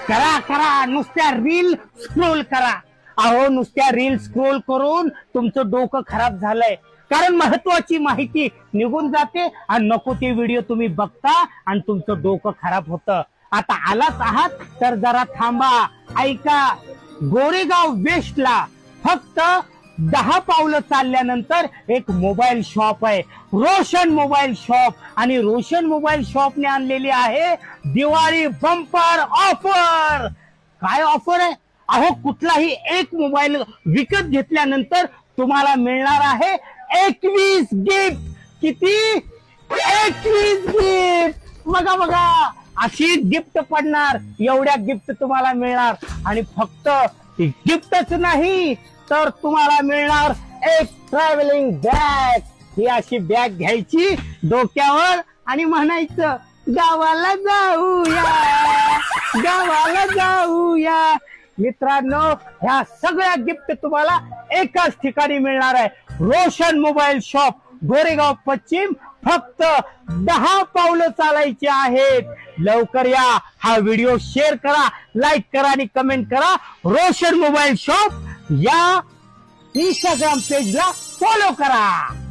करा करा, नुसत्या रील स्क्रोल करा. अहो नुसत्या रील स्क्रोल करून तुमचं डोकं खराब झालंय. कारण महत्वाची माहिती निघून जाते आणि नको ते व्हिडिओ तुम्ही बघता आणि तुमचं डोकं खराब होतं. आता आलाच आहात तर जरा थांबा, ऐका. गोरेगाव वेस्टला फक्त 10 पावलं चालल्यानंतर एक मोबाईल शॉप आहे, रोशन मोबाईल शॉप. आणि रोशन मोबाईल शॉपने आणलेली आहे दिवाळी बंपर ऑफर. काय ऑफर आहे? अहो कुठलाही एक मोबाईल विकत घेतल्यानंतर तुम्हाला मिळणार आहे 21 गिफ्ट. किती? 21 गिफ्ट. बघा बघा, अशी गिफ्ट पडणार, एवढ्या गिफ्ट तुम्हाला मिळणार. आणि फक्त गिफ्टच नाही तर तुम्हाला मिळणार एक ट्रॅव्हलिंग बॅग. ही अशी बॅग घ्यायची डोक्यावर आणि म्हणायचं गावाला जाऊया, गावाला जाऊया. मित्रांनो, ह्या सगळ्या गिफ्ट तुम्हाला एकाच ठिकाणी मिळणार आहे. रोशन मोबाईल शॉप, गोरेगाव पश्चिम. फक्त 10 पावलं चालायची आहेत. लवकर या. हा व्हिडिओ शेअर करा, लाईक करा आणि कमेंट करा. रोशन मोबाईल शॉप या इंस्टाग्राम पेजला फॉलो करा.